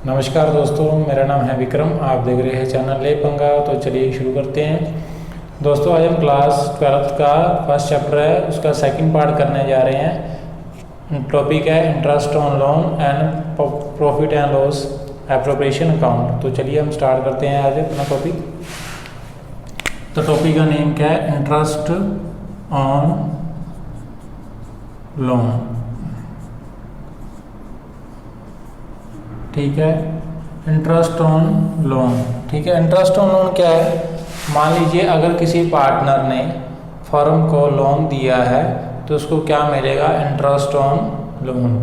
नमस्कार दोस्तों, मेरा नाम है विक्रम। आप देख रहे हैं चैनल ले पंगा। तो चलिए शुरू करते हैं। दोस्तों, आज हम क्लास 12th का फर्स्ट चैप्टर है, उसका सेकंड पार्ट करने जा रहे हैं। टॉपिक है interest on loan and profit and loss appropriation account. तो चलिए हम स्टार्ट करते हैं आज अपना टॉपिक। तो टॉपिक का नेम क्या है? Interest on loan. ठीक है, इंटरेस्ट ऑन लोन। ठीक है, इंटरेस्ट ऑन लोन क्या है? मान लीजिए अगर किसी पार्टनर ने फर्म को लोन दिया है तो उसको क्या मिलेगा? Interest on loan.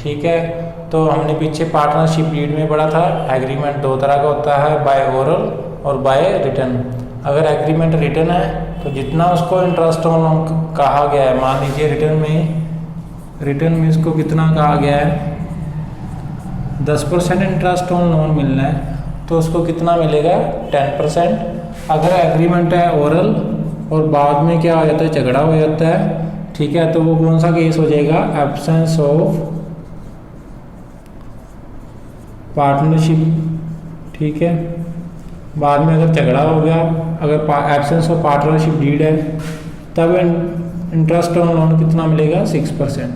ठीक है, तो हमने पीछे पार्टनरशिप डीड में पढ़ा था, एग्रीमेंट दो तरह का होता है, बाय ओरल और बाय रिटन। अगर एग्रीमेंट रिटन है तो जितना उसको इंटरेस्ट ऑन लोन कहा गया है, मान लीजिए रिटन में इसको कितना कहा गया है? 10% इंटरेस्ट ऑन लोन मिलना है, तो उसको कितना मिलेगा? 10%। अगर एग्रीमेंट है ओरल और बाद में क्या हो जाता है? झगड़ा हो जाता है। ठीक है, तो वो कौन सा केस हो जाएगा? Absence of partnership. ठीक है, बाद में अगर झगड़ा हो गया, अगर एब्सेंस ऑफ पार्टनरशिप डीड है, तब इंटरेस्ट ऑन लोन कितना मिलेगा? 6%।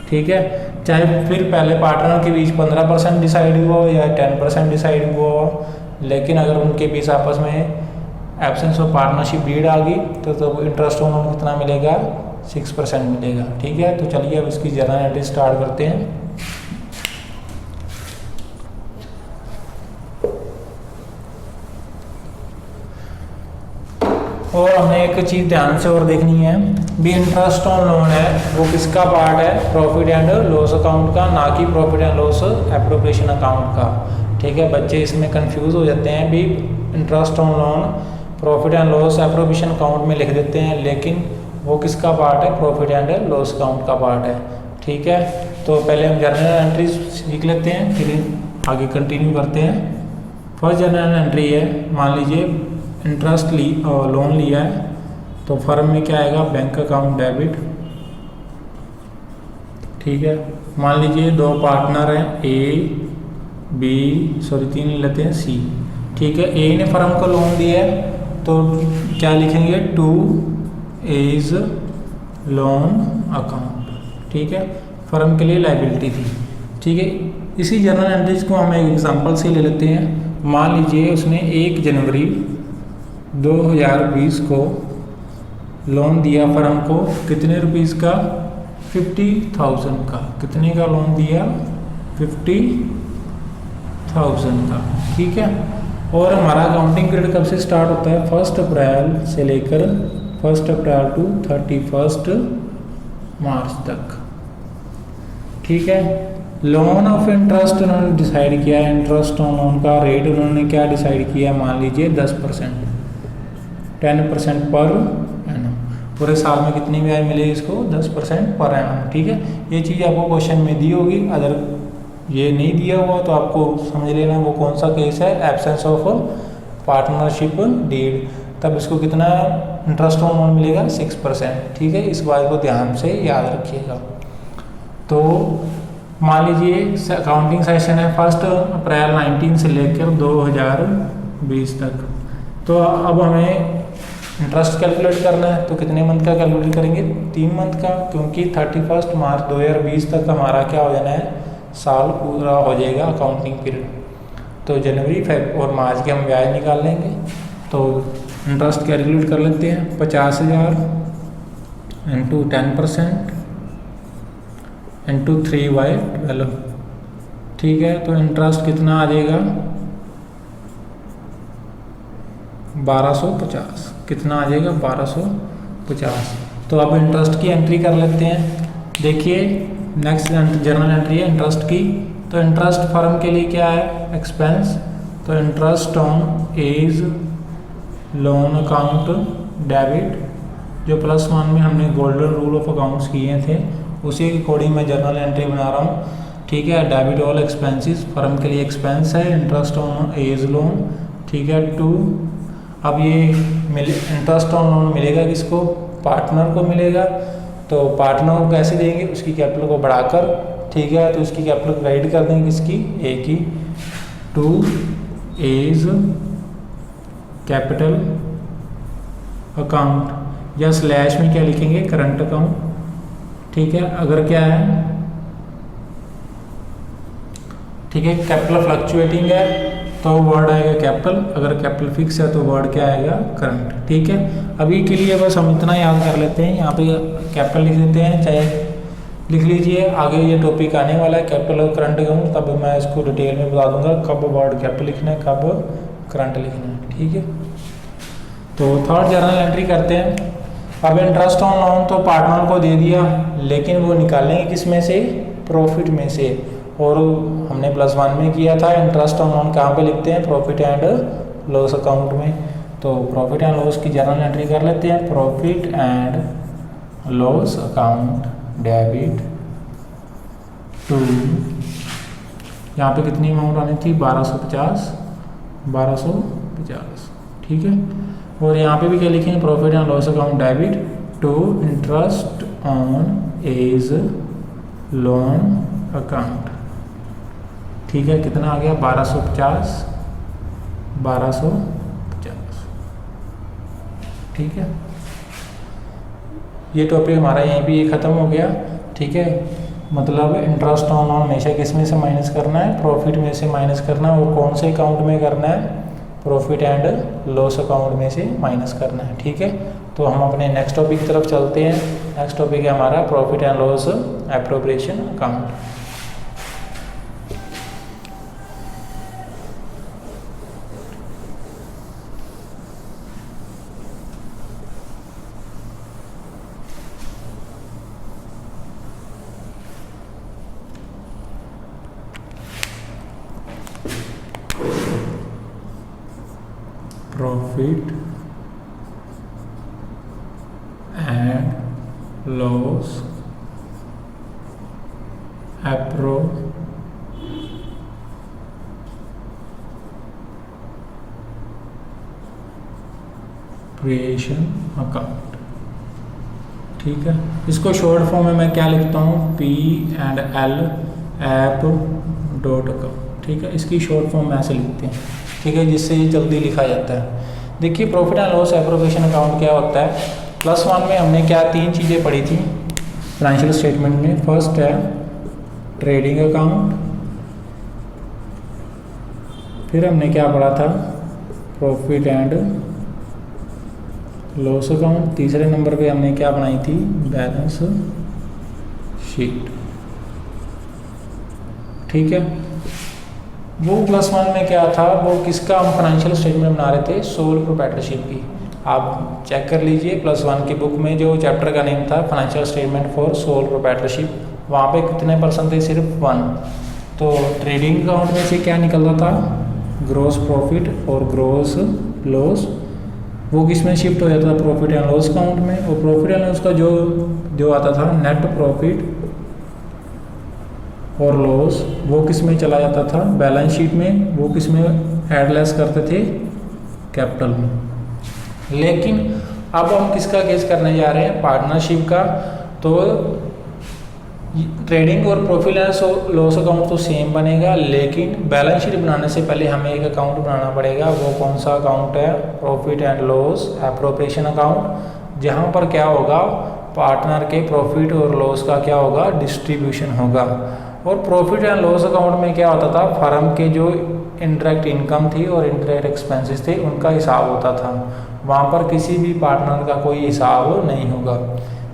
ठीक है, चाहे फिर पहले पार्टनर के बीच 15% डिसाइड हुआ हो या 10% डिसाइड हुआ हो, लेकिन अगर उनके बीच आपस में एब्सेंस ऑफ पार्टनरशिप डीड आ गई तो इंटरेस्ट ऑन लोन कितना मिलेगा? 6% मिलेगा। ठीक है, तो चलिए अब इसकी जर्नल एंट्री स्टार्ट करते हैं। और हमें एक चीज़ ध्यान से और देखनी है भी, इंटरेस्ट ऑन लोन है वो किसका पार्ट है? प्रॉफिट एंड लॉस अकाउंट का, ना कि profit and loss appropriation account का। ठीक है, बच्चे इसमें कंफ्यूज हो जाते हैं भी, interest on loan profit and loss appropriation account में लिख देते हैं, लेकिन वो किसका पार्ट है? प्रॉफिट एंड लॉस अकाउंट का पार्ट है। ठीक है, तो पहले हम जर्नल एंट्री सीख लेते हैं, फिर आगे कंटिन्यू करते हैं। फर्स्ट जर्नल एंट्री है, मान लीजिए इंटरेस्ट लोन लिया है, तो फर्म में क्या आएगा? Bank account debit. ठीक है, मान लीजिए दो पार्टनर हैं, तीन लेते हैं, सी। ठीक है, ए ने फर्म को लोन दिया है तो क्या लिखेंगे? To A's loan account. ठीक है, फर्म के लिए लायबिलिटी थी। ठीक है, इसी जर्नल एंट्रीज को हम एक एग्जांपल से ले लेते हैं। मान लीजिए उसने 1 जनवरी 2020 को लोन दिया फर्म को, कितने रुपीस का? 50,000 का। कितने का लोन दिया? 50,000 का। ठीक है, और हमारा अकाउंटिंग पीरियड कब से स्टार्ट होता है? 1 अप्रैल से लेकर 1 अप्रैल टू 31 मार्च तक। ठीक है, लोन ऑफ इंटरेस्ट उन्होंने डिसाइड किया है, इंटरेस्ट ऑन लोन का रेट उन्होंने क्या डिसाइड किया है? मान लीजिए 10%, 10% पर एनम। पूरे साल में कितनी ब्याज मिलेगी इसको? 10% पर एनम। ठीक है, ये चीज़ आपको क्वेश्चन में दी होगी, अगर ये नहीं दिया हुआ तो आपको समझ लेना वो कौन सा केस है? Absence of partnership deed. तब इसको कितना इंटरेस्ट ऑन लोन मिलेगा? 6%। ठीक है, इस बात को ध्यान से याद रखिएगा। तो मान लीजिए अकाउंटिंग सेशन है 1 अप्रैल 19 से लेकर 2020 तक। तो अब हमें इंटरेस्ट कैलकुलेट करना है, तो कितने मंथ का कैलकुलेट करेंगे? 3 मंथ का, क्योंकि 31 मार्च 2020 तक हमारा क्या हो जाना है? साल पूरा हो जाएगा अकाउंटिंग पीरियड। तो जनवरी, फरवरी और मार्च के हम ब्याज निकाल लेंगे। तो इंटरेस्ट कैलकुलेट कर लेते हैं। 50,000 इंटू 10% इंटू 3/12। ठीक है, तो इंटरेस्ट कितना आ जाएगा? 1250। कितना आ जाएगा? 1250। तो अब इंटरेस्ट की एंट्री कर लेते हैं। देखिए, नेक्स्ट जर्नल एंट्री है इंटरेस्ट की। तो इंटरेस्ट फर्म के लिए क्या है? एक्सपेंस। तो interest on A's loan account debit, जो +1 में हमने गोल्डन रूल ऑफ अकाउंट्स किए थे, उसी के अकॉर्डिंग मैं जर्नल एंट्री बना रहा हूँ। ठीक है, डेबिट ऑल एक्सपेंसेस, फर्म के लिए एक्सपेंस है, इंटरेस्ट ऑन एज लोन। ठीक है, 2। अब ये इंटरेस्ट ऑन लोन मिलेगा किसको? पार्टनर को मिलेगा। तो पार्टनर को कैसे देंगे? उसकी कैपिटल को बढ़ाकर ठीक है, तो इसकी कैपिटल राइट कर देंगे किसकी, ए की। टू इज कैपिटल अकाउंट, या स्लैश में क्या लिखेंगे, करंट अकाउंट। ठीक है, अगर क्या है, ठीक है, कैपिटल फ्लक्चुएटिंग है तो वर्ड आएगा कैपिटल, अगर कैपिटल फिक्स है तो वर्ड क्या आएगा, करंट। ठीक है, अभी के लिए बस हम इतना याद कर लेते हैं, यहाँ पे कैपिटल लिख देते हैं, चाहे लिख लीजिए, आगे ये टॉपिक आने वाला है कैपिटल और करंट अकाउंट, तब मैं इसको डिटेल में बता दूंगा कब वर्ड कैपिटल लिखना है, कब करंट लिखना है। ठीक है, तो थर्ड जर्नल एंट्री करते हैं। अब इंटरेस्ट ऑन लोन तो पार्टनर को दे दिया, लेकिन वो निकालेंगे किस में से, प्रॉफिट में से, और हमने +1 में किया था। इंटरेस्ट ऑन लोन कहाँ पे लिखते हैं, प्रॉफिट एंड लॉस अकाउंट में। तो प्रॉफिट एंड लॉस की जर्नल एंट्री कर लेते हैं। Profit and loss account debit to, यहाँ पे कितनी अमाउंट आनी थी, 1250। ठीक है, और यहाँ पे भी क्या लिखेंगे, profit and loss account debit to interest on A's loan account. ठीक है, कितना आ गया, 1250। ठीक है, ये टॉपिक हमारा यहीं पे ये ख़त्म हो गया। ठीक है, मतलब इंटरेस्ट ऑन लोन हमेशा किस में से माइनस करना है, प्रॉफिट में से माइनस करना है, और कौन से अकाउंट में करना है, प्रॉफिट एंड लॉस अकाउंट में से माइनस करना है। ठीक है, तो हम अपने नेक्स्ट टॉपिक की तरफ चलते हैं। नेक्स्ट टॉपिक है हमारा profit and loss appropriation account. Profit and loss appropriation account. ठीक है, इसको शॉर्ट फॉर्म में मैं क्या लिखता हूँ, P&L ऐप डॉट अकाउंट। ठीक है, इसकी शॉर्ट फॉर्म में ऐसे लिखते हैं। ठीक है, जिससे ये जल्दी लिखा जाता है। देखिए, profit and loss appropriation account क्या होता है। +1 में हमने क्या 3 चीज़ें पढ़ी थी फाइनेंशियल स्टेटमेंट में। फर्स्ट है ट्रेडिंग अकाउंट, फिर हमने क्या पढ़ा था, प्रॉफिट एंड लॉस अकाउंट। तीसरे नंबर पे हमने क्या बनाई थी, बैलेंस शीट। ठीक है, वो +1 में क्या था, वो किसका हम फाइनेंशियल स्टेटमेंट बना रहे थे, सोल प्रोप्राइटरशिप की। आप चेक कर लीजिए, +1 की बुक में जो चैप्टर का नेम था financial statement for sole proprietorship, वहाँ पे कितने % थे, सिर्फ 1। तो ट्रेडिंग अकाउंट में से क्या निकल रहा था, ग्रॉस प्रॉफिट और ग्रॉस लॉस, वो किस में शिफ्ट हो जाता था, प्रॉफिट एंड लॉस अकाउंट में। और प्रॉफिट एंड लॉस का जो आता था नेट प्रॉफिट और लॉस, वो किस में चला जाता था, बैलेंस शीट में। वो किस में ऐड लेस करते थे, कैपिटल में। लेकिन अब हम किसका केस करने जा रहे हैं, पार्टनरशिप का। तो ट्रेडिंग और प्रॉफिट एंड लॉस अकाउंट तो सेम बनेगा, लेकिन बैलेंस शीट बनाने से पहले हमें एक अकाउंट बनाना पड़ेगा। वो कौन सा अकाउंट है, profit and loss appropriation account, जहाँ पर क्या होगा, पार्टनर के प्रॉफिट और लॉस का क्या होगा, डिस्ट्रीब्यूशन होगा। और प्रॉफिट एंड लॉस अकाउंट में क्या होता था, फर्म के जो इंडायरेक्ट इनकम थी और इंडायरेक्ट एक्सपेंसेस थे, उनका हिसाब होता था। वहाँ पर किसी भी पार्टनर का कोई हिसाब नहीं होगा।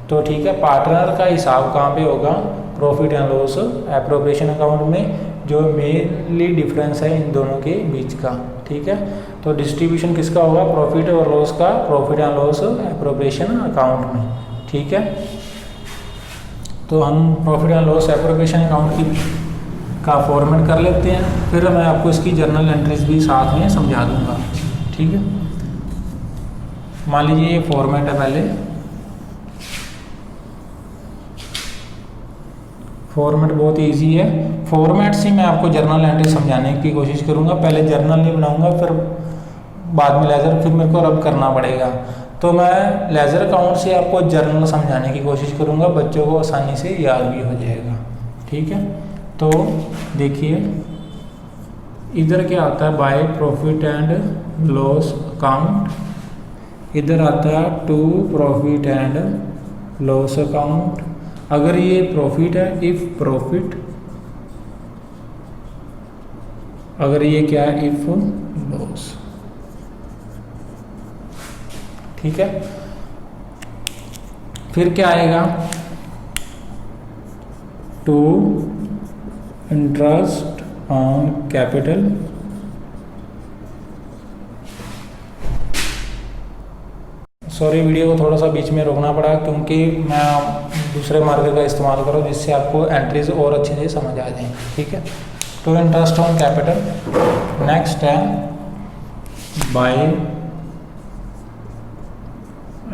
तो ठीक है, पार्टनर का हिसाब कहाँ पे होगा, profit and loss appropriation account में, जो मेनली डिफरेंस है इन दोनों के बीच का। ठीक है, तो डिस्ट्रीब्यूशन किसका होगा, प्रॉफिट और लॉस का, profit and loss appropriation account में। ठीक है, तो हम profit and loss appropriation account का फॉर्मेट कर लेते हैं, फिर मैं आपको इसकी जर्नल एंट्रीज भी साथ में समझा दूंगा। ठीक है, मान लीजिए ये फॉर्मेट है। पहले फॉर्मेट बहुत इजी है, फॉर्मेट से मैं आपको जर्नल एंट्री समझाने की कोशिश करूंगा। पहले जर्नल नहीं बनाऊंगा, फिर बाद में लेजर, फिर मेरे को रब करना पड़ेगा। तो मैं लेजर अकाउंट से आपको जर्नल समझाने की कोशिश करूंगा, बच्चों को आसानी से याद भी हो जाएगा। ठीक है। तो देखिए इधर क्या आता है, by profit and loss account, इधर आता है to profit and loss account. अगर ये प्रॉफिट है, इफ प्रॉफिट, अगर ये क्या है, इफ लॉस, ठीक है। फिर क्या आएगा, to interest on capital, sorry video को थोड़ा सा बीच में रोकना पड़ा क्योंकि मैं दूसरे मार्कर का इस्तेमाल करूँ जिससे आपको एंट्रीज और अच्छे से समझ आ जाए, ठीक है। To interest on capital. Next है बाय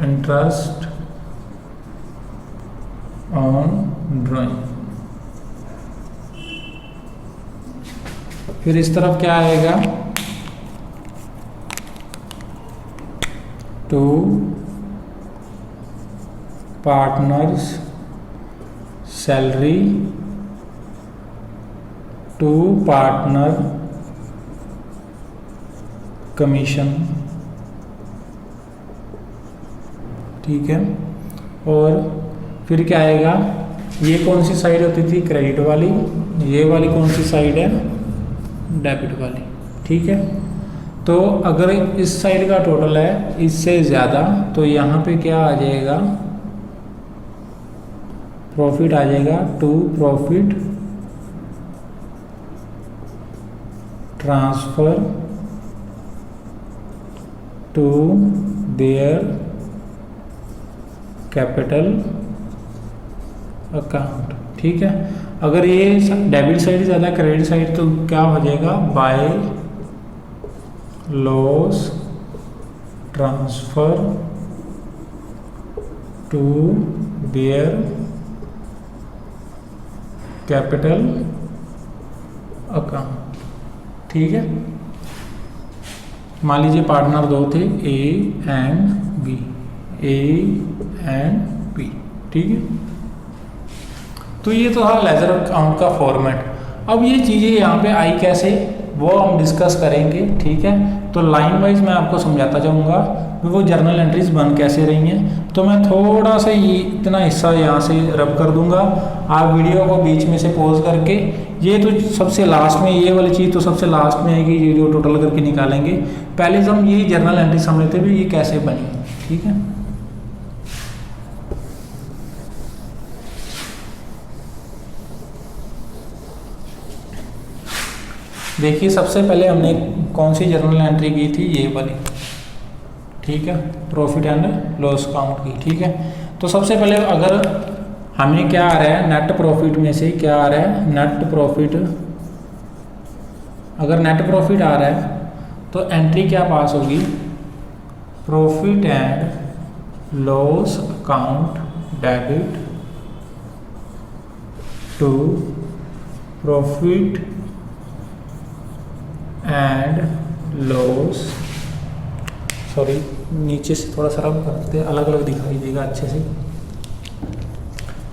इंटरेस्ट ऑन ड्राइंग। फिर इस तरफ क्या आएगा, to partners salary, to partner commission, ठीक है। और फिर क्या आएगा, ये कौन सी साइड होती थी, क्रेडिट वाली, ये वाली कौन सी साइड है, डेबिट वाली, ठीक है। तो अगर इस साइड का टोटल है इससे ज़्यादा तो यहाँ पे क्या आ जाएगा, प्रॉफिट आ जाएगा, to profit transfer to their capital account, ठीक है। अगर ये डेबिट साइड ज़्यादा क्रेडिट साइड तो क्या हो जाएगा, by loss transfer to their capital account, ठीक है। मान लीजिए पार्टनर दो थे, A and B, A and B, ठीक है। तो ये तो था लेजर अकाउंट का फॉर्मेट। अब ये चीज़ें यहाँ पे आई कैसे, वो हम डिस्कस करेंगे, ठीक है। तो लाइन वाइज मैं आपको समझाता जाऊँगा कि वो जर्नल एंट्रीज बन कैसे रही हैं। तो मैं थोड़ा सा ये इतना हिस्सा यहाँ से रब कर दूंगा, आप वीडियो को बीच में से पॉज करके, ये तो सबसे लास्ट में, ये वाली चीज़ तो सबसे लास्ट में आएगी, ये जो टोटल करके निकालेंगे। पहले हम ये जर्नल एंट्री समझ लेते हैं ये कैसे बनी, ठीक है। देखिए सबसे पहले हमने कौन सी जर्नल एंट्री की थी, ये वाली, ठीक है, प्रॉफिट एंड लॉस अकाउंट की, ठीक है। तो सबसे पहले अगर हमें क्या आ रहा है, नेट प्रॉफिट में से क्या आ रहा है, नेट प्रॉफिट, अगर नेट प्रॉफिट आ रहा है तो एंट्री क्या पास होगी, profit and loss account debit to profit and loss, sorry नीचे से थोड़ा सा रब करते हैं, अलग अलग दिखाई देगा अच्छे से,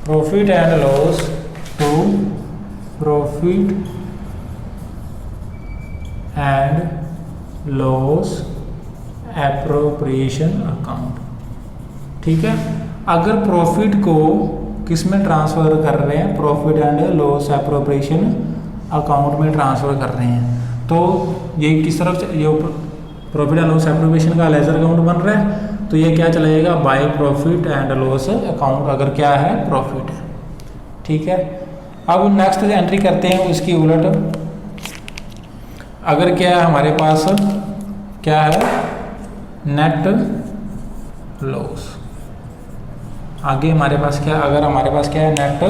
profit and loss to profit and loss appropriation account, ठीक है। अगर प्रॉफिट को किस में ट्रांसफ़र कर रहे हैं, profit and loss appropriation account में ट्रांसफ़र कर रहे हैं, तो ये किस तरफ ये प्रॉफिट एंड लॉस एप्रोप्रिएशन का लेजर अकाउंट बन रहा है, तो ये क्या चला जाएगा, bye profit and loss account, अगर क्या है, प्रॉफिट है, ठीक है। अब नेक्स्ट एंट्री करते हैं उसकी उलट, अगर क्या है हमारे पास, क्या है, नेट लॉस, आगे हमारे पास क्या, अगर हमारे पास क्या है, नेट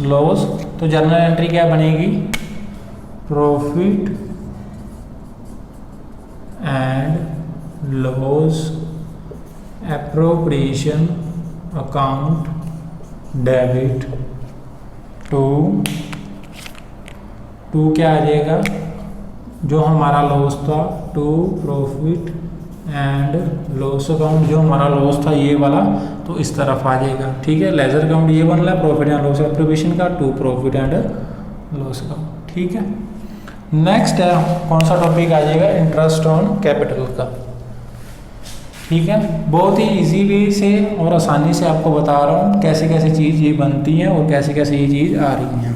लॉस, तो जर्नल एंट्री क्या बनेगी, profit and loss appropriation account debit to क्या आ जाएगा, जो हमारा लॉस था, to profit and loss account, जो हमारा लॉस था ये वाला, तो इस तरफ आ जाएगा। ठीक है, लेजर अकाउंट ये बन रहा है प्रॉफिट एंड लॉस एप्रोप्रिएशन का, to profit and loss account. ठीक है, नेक्स्ट है कौन सा टॉपिक आ जाएगा, इंटरेस्ट ऑन कैपिटल का। ठीक है, बहुत ही इजी वे से और आसानी से आपको बता रहा हूँ कैसे कैसे चीज़ ये बनती हैं और कैसे कैसे ये चीज़ आ रही हैं।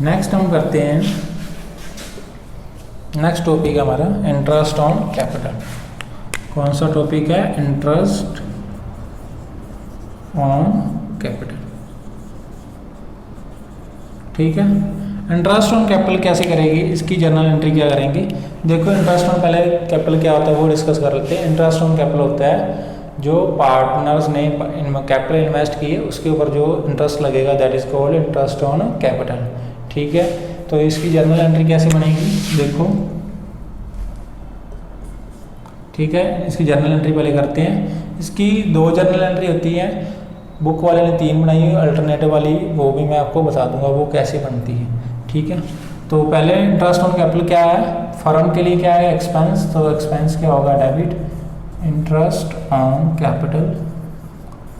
नेक्स्ट हम करते हैं, नेक्स्ट टॉपिक हमारा इंटरेस्ट ऑन कैपिटल। कौन सा टॉपिक है, इंटरेस्ट ऑन कैपिटल। ठीक है, इंटरेस्ट ऑन कैपिटल कैसे करेगी, इसकी जर्नल एंट्री क्या करेंगे। देखो इंटरेस्ट ऑन, पहले कैपिटल क्या होता है वो डिस्कस कर लेते हैं। इंटरेस्ट ऑन कैपिटल होता है जो पार्टनर्स ने कैपिटल इन्वेस्ट की है उसके ऊपर जो इंटरेस्ट लगेगा, that is called interest on capital. ठीक है, तो इसकी जर्नल एंट्री कैसे बनेगी, देखो। ठीक है, इसकी जर्नल एंट्री पहले करते हैं। इसकी दो जर्नल एंट्री होती है, बुक वाले ने 3 बनाई है, अल्टरनेटिव वाली वो भी मैं आपको बता दूंगा वो कैसे बनती है। ठीक है, तो पहले इंटरेस्ट ऑन कैपिटल क्या है, फर्म के लिए क्या है, एक्सपेंस। तो एक्सपेंस क्या होगा, debit. Interest on capital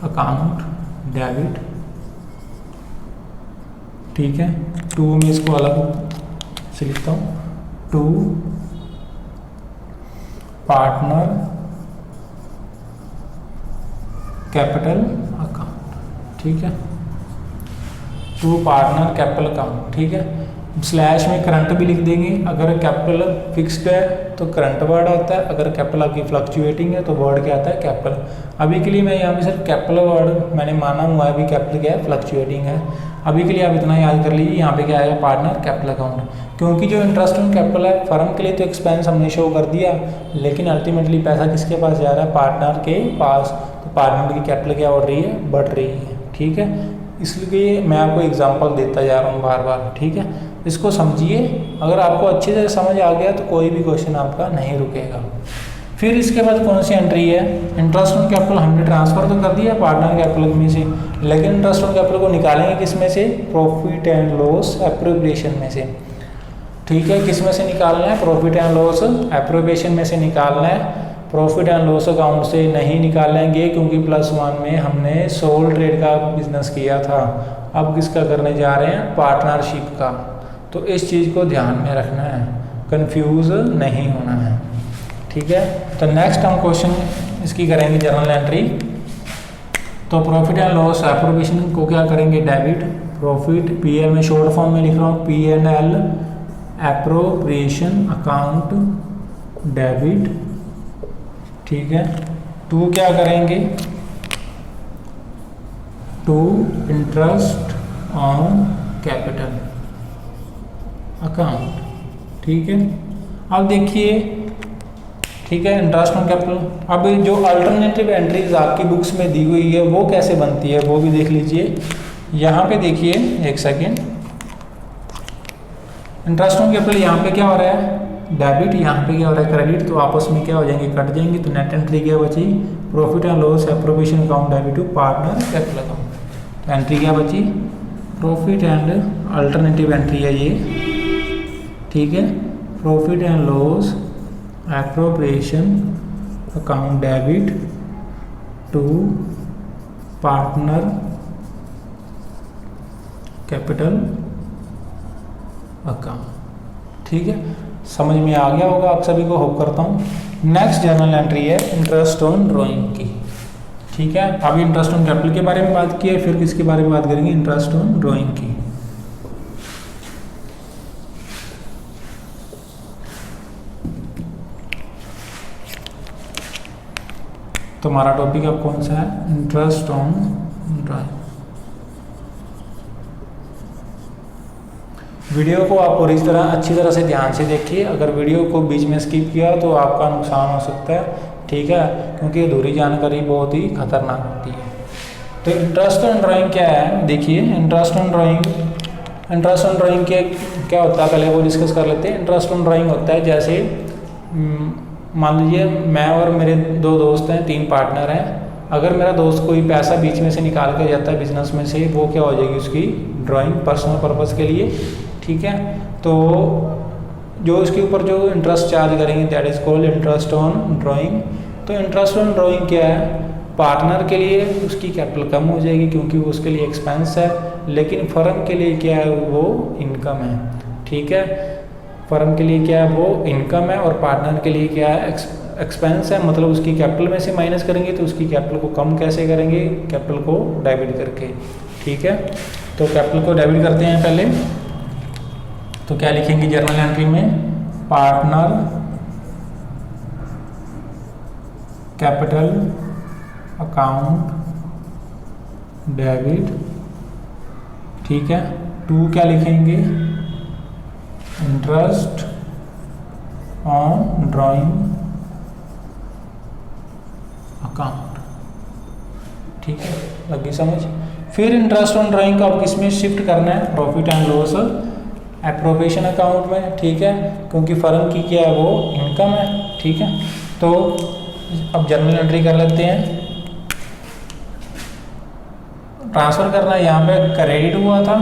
account debit. ठीक है, टू में इसको अलग से लिखता हूँ, टू पार्टनर कैपिटल अकाउंट। ठीक है, टू पार्टनर कैपिटल अकाउंट। ठीक है, स्लैश में करंट भी लिख देंगे। अगर कैपिटल फिक्स्ड है तो करंट वर्ड आता है, अगर कैपिटल आपकी फ्लक्चुएटिंग है तो वर्ड क्या आता है, कैपिटल। अभी के लिए मैं यहाँ पे सिर्फ कैपिटल वर्ड मैंने माना हुआ है, अभी कैपिटल क्या है, फ्लक्चुएटिंग है। अभी के लिए आप इतना याद कर लीजिए, यहाँ पे क्या आएगा, पार्टनर कैपिटल अकाउंट। क्योंकि जो इंटरेस्ट ऑन कैपिटल है फर्म के लिए तो एक्सपेंस हमने शो कर दिया, लेकिन अल्टीमेटली पैसा किसके पास जा रहा है, पार्टनर के पास। तो पार्टनर की कैपिटल क्या बढ़ रही है, बढ़ रही है। ठीक है, इसलिए मैं आपको एग्जांपल देता जा रहा हूँ बार बार। ठीक है, इसको समझिए, अगर आपको अच्छे से समझ आ गया तो कोई भी क्वेश्चन आपका नहीं रुकेगा। फिर इसके बाद कौन सी एंट्री है, इंटरेस्ट ऑन कैपिटल हमने ट्रांसफर तो कर दिया पार्टनर कैपिटल में से, लेकिन इंटरेस्ट ऑन कैपिटल को निकालेंगे किस में से, प्रॉफिट एंड लॉस एप्रोप्रिएशन में से। ठीक है, किस में से निकालना है, प्रॉफिट एंड लॉस एप्रोप्रिएशन में से निकालना है। प्रॉफिट एंड लॉस अकाउंट से नहीं निकालेंगे क्योंकि +1 में हमने सोल ट्रेड का बिजनेस किया था, अब किसका करने जा रहे हैं, पार्टनरशिप का। तो इस चीज़ को ध्यान में रखना है, कंफ्यूज नहीं होना है। ठीक है, तो नेक्स्ट हम क्वेश्चन इसकी करेंगे जर्नल एंट्री। तो प्रॉफिट एंड लॉस एप्रोप्रिएशन को क्या करेंगे, डेबिट। प्रॉफिट पीएल में शॉर्ट फॉर्म में लिख रहा हूँ, P&L एप्रोप्रिएशन अकाउंट डेबिट। ठीक है, टू क्या करेंगे, to interest on capital account. ठीक है, अब देखिए, ठीक है, इंटरेस्ट ऑन कैपिटल। अब जो अल्टरनेटिव एंट्रीज आपकी बुक्स में दी हुई है वो कैसे बनती है वो भी देख लीजिए। यहाँ पे देखिए, एक सेकेंड, इंटरेस्ट ऑन कैपिटल यहाँ पे क्या हो रहा है, डेबिट, यहाँ पे क्या हो रहा है, क्रेडिट। तो आपस में क्या हो जाएंगे, कट जाएंगे। तो नेट एंट्री क्या बची, profit and loss appropriation account debit to partner capital account. तो एंट्री क्या बची, प्रॉफिट एंड अल्टरनेटिव एंट्री है ये। ठीक है, profit and loss appropriation account debit to partner capital account. ठीक है, समझ में आ गया होगा आप सभी को, होप करता हूँ। नेक्स्ट जर्नल एंट्री है इंटरेस्ट ऑन ड्राइंग की। ठीक है, अभी इंटरेस्ट ऑन कैपिटल के बारे में बात की है, फिर किसके बारे में बात करेंगे, इंटरेस्ट ऑन ड्राइंग की। तो हमारा टॉपिक अब कौन सा है, इंटरेस्ट ऑन ड्राइंग। वीडियो को आप और इस तरह अच्छी तरह से ध्यान से देखिए। अगर वीडियो को बीच में स्किप किया तो आपका नुकसान हो सकता है। ठीक है, क्योंकि अधूरी जानकारी बहुत ही खतरनाक होती है। तो इंटरेस्ट ऑन ड्राइंग क्या है, देखिए, इंटरेस्ट ऑन ड्राइंग के क्या होता है पहले वो डिस्कस कर लेते हैं। इंटरेस्ट ऑन ड्राइंग होता है जैसे मान लीजिए मैं और मेरे 2 दोस्त हैं, 3 पार्टनर हैं। अगर मेरा दोस्त कोई पैसा बीच में से निकाल के जाता है बिजनेस में से, वो क्या हो जाएगी, उसकी ड्राइंग पर्सनल पर्पस के लिए। ठीक है, तो जो इसके ऊपर जो इंटरेस्ट चार्ज करेंगे that is called interest on drawing. तो इंटरेस्ट ऑन ड्राइंग क्या है, पार्टनर के लिए उसकी कैपिटल कम हो जाएगी क्योंकि वो उसके लिए एक्सपेंस है, लेकिन फर्म के लिए क्या है, वो इनकम है। ठीक है, फर्म के लिए क्या है, वो इनकम है, और पार्टनर के लिए क्या है, एक्सपेंस है। मतलब उसकी कैपिटल में से माइनस करेंगे तो उसकी कैपिटल को कम कैसे करेंगे, कैपिटल को डेबिट करके। ठीक है, तो कैपिटल को डेबिट करते हैं पहले। तो क्या लिखेंगे जर्नल एंट्री में, पार्टनर कैपिटल अकाउंट डेबिट। ठीक है, टू क्या लिखेंगे, इंटरेस्ट ऑन ड्राइंग अकाउंट। ठीक है, लगी समझ। फिर इंटरेस्ट ऑन ड्राइंग को आप किस में शिफ्ट करना है, profit and loss appropriation account में। ठीक है, क्योंकि फर्म की क्या है, वो इनकम है। ठीक है, तो अब जर्नल एंट्री कर लेते हैं। ट्रांसफ़र करना है, यहाँ पे क्रेडिट हुआ था।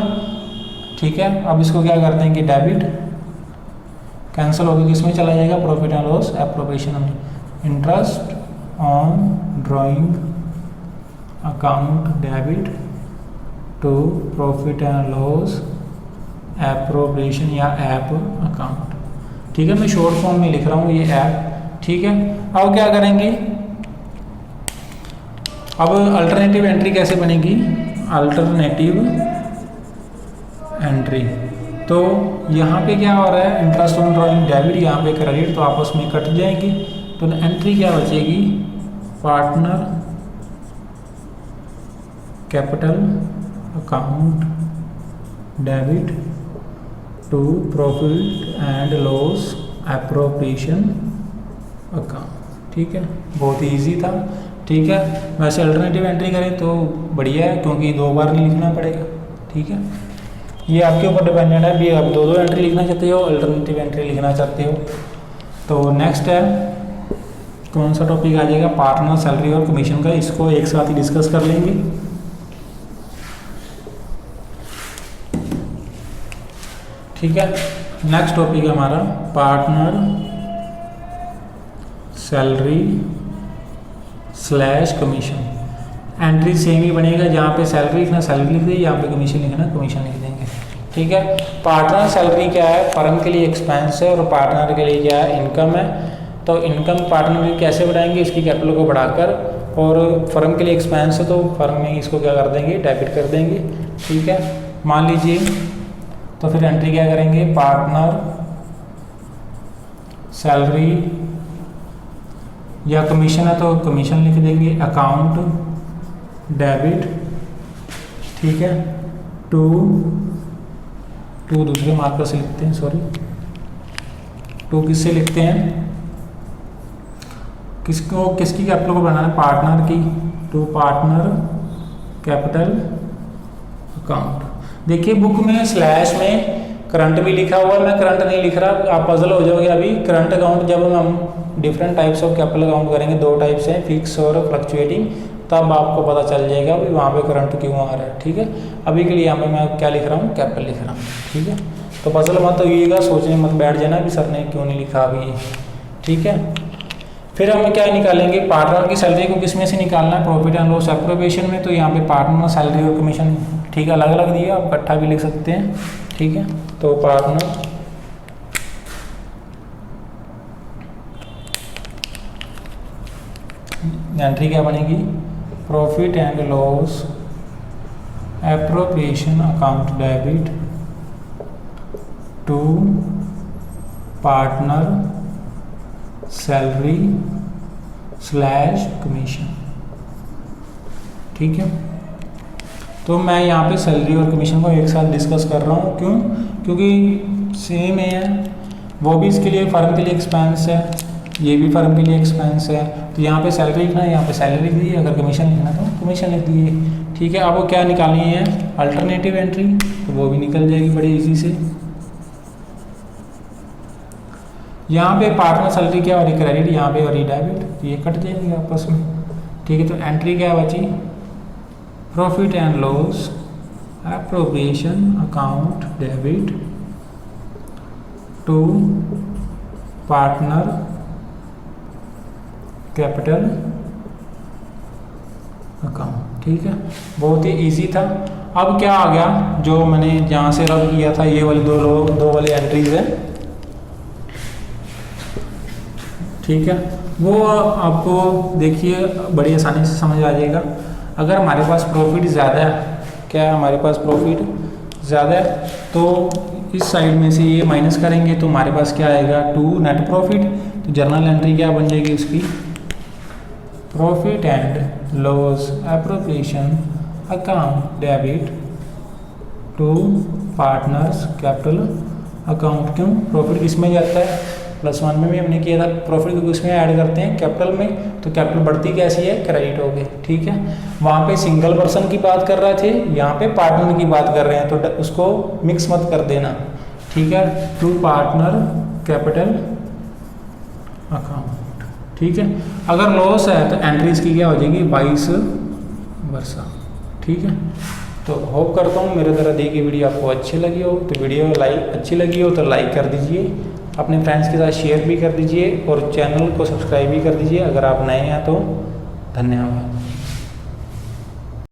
ठीक है, अब इसको क्या कर देंगे, डेबिट, कैंसिल होकर किस में चला जाएगा, profit and loss appropriation. Interest on drawing account debit to profit and loss appropriation या ऐप अकाउंट। ठीक है, मैं शॉर्ट फॉर्म में लिख रहा हूँ ये ऐप। ठीक है, अब क्या करेंगे, अब अल्टरनेटिव एंट्री कैसे बनेगी, अल्टरनेटिव एंट्री। तो यहाँ पे क्या हो रहा है, इंटरेस्ट ऑन ड्राइंग डेबिट, यहाँ पे क्रेडिट, तो आपस में कट जाएंगे। तो एंट्री क्या बचेगी, partner capital account debit to profit and loss appropriation account. ठीक है, बहुत ही ईजी था। ठीक है, वैसे अल्टरनेटिव एंट्री करें तो बढ़िया है क्योंकि 2 बार नहीं लिखना पड़ेगा। ठीक है, ये आपके ऊपर डिपेंडेंट है भी, आप 2 एंट्री लिखना चाहते हो, अल्टरनेटिव एंट्री लिखना चाहते हो। तो नेक्स्ट है, कौन सा टॉपिक आ जाएगा, पार्टनर सैलरी और कमीशन का। इसको एक साथ ही डिस्कस कर लेंगे। ठीक है, नेक्स्ट टॉपिक है हमारा partner salary slash commission. Entry same ही बनेगा, जहाँ पे सैलरी लिखना सैलरी लिख देंगे, यहाँ पे कमीशन लिखना कमीशन लिख देंगे। ठीक है, पार्टनर सैलरी क्या है, फर्म के लिए एक्सपेंस है, और पार्टनर के लिए क्या है, इनकम है। तो इनकम पार्टनर में कैसे बढ़ाएंगे, इसकी कैपिटल को बढ़ाकर, और फर्म के लिए एक्सपेंस है तो फर्म में इसको क्या कर देंगे, डेबिट कर देंगे। ठीक है, मान लीजिए, तो फिर एंट्री क्या करेंगे, पार्टनर सैलरी या कमीशन है तो कमीशन लिख देंगे, अकाउंट डेबिट। ठीक है, टू दूसरे मार्कर से लिखते हैं, सॉरी, टू किससे लिखते हैं, किसकी कैपिटल को बनाना है, पार्टनर की, टू पार्टनर कैपिटल अकाउंट। देखिए बुक में स्लैश में करंट भी लिखा हुआ है, मैं करंट नहीं लिख रहा, आप पजल हो जाओगे। अभी करंट अकाउंट जब हम different types of capital account करेंगे, 2 टाइप्स हैं, फिक्स और फ्लक्चुएटिंग, तब आपको पता चल जाएगा भी वहाँ पे करंट क्यों आ रहा है। ठीक है, अभी के लिए यहाँ पे मैं क्या लिख रहा हूँ, कैपिटल लिख रहा हूँ। ठीक है, तो पजल मत होइएगा, सोचने मत बैठ जाना भी सर ने क्यों नहीं लिखा अभी। ठीक है, फिर हम क्या निकालेंगे, पार्टनर की सैलरी को किस में से निकालना है, प्रॉफिट एंड लॉस एप्रोप्रिएशन में। तो यहाँ पे पार्टनर सैलरी और कमीशन, ठीक है, अलग अलग दिए, आप इकट्ठा भी लिख सकते हैं। ठीक है, तो पार्टनर एंट्री क्या बनेगी, profit and loss appropriation account debit to partner salary slash commission. ठीक है, तो मैं यहाँ पे सैलरी और कमीशन को एक साथ डिस्कस कर रहा हूँ, क्यों, क्योंकि सेम है, वो भी इसके लिए फर्म के लिए एक्सपेंस है, ये भी फर्म के लिए एक्सपेंस है। तो यहाँ पे सैलरी लिखना है, यहाँ पे सैलरी लिख दी, अगर कमीशन लिखना तो कमीशन लिख दिए। ठीक है, अब वो क्या निकालनी है, अल्टरनेटिव एंट्री, तो वो भी निकल जाएगी बड़े इजी से। यहाँ पे पार्टनर सैलरी क्या और क्रेडिट, यहाँ पे और डेबिट, तो ये कट जाएंगे आपस में। ठीक है, तो एंट्री क्या बची, profit and loss appropriation account debit to partner capital account. ठीक है, बहुत ही इजी था। अब क्या आ गया, जो मैंने जहाँ से रब किया था ये वाली दो वाली एंट्रीज है, ठीक है, वो आपको देखिए बड़ी आसानी से समझ आ जाएगा। अगर हमारे पास प्रॉफिट ज़्यादा है, क्या है हमारे पास प्रॉफिट ज़्यादा है, तो इस साइड में से ये माइनस करेंगे तो हमारे पास क्या आएगा, 2 नेट प्रॉफिट। तो जर्नल एंट्री क्या बन जाएगी उसकी, profit and loss appropriation account debit to partners capital account. क्यों, प्रॉफिट किस में जाता है, +1 में भी हमने किया था, प्रॉफिट को किस में ऐड करते हैं, कैपिटल में। तो कैपिटल बढ़ती कैसी है, क्रेडिट हो गई। ठीक है, वहाँ पे सिंगल पर्सन की बात कर रहे थे, यहाँ पे पार्टनर की बात कर रहे हैं, तो उसको मिक्स मत कर देना। ठीक है, टू पार्टनर कैपिटल अकाउंट। ठीक है, अगर लॉस है तो एंट्रीज की क्या हो जाएगी, 22 वर्षा। ठीक है, तो होप करता हूँ मेरे द्वारा दी गई वीडियो आपको अच्छी लगी हो। तो वीडियो अच्छी लगी हो तो लाइक कर दीजिए, अपने फ्रेंड्स के साथ शेयर भी कर दीजिए और चैनल को सब्सक्राइब भी कर दीजिए अगर आप नए हैं तो। धन्यवाद।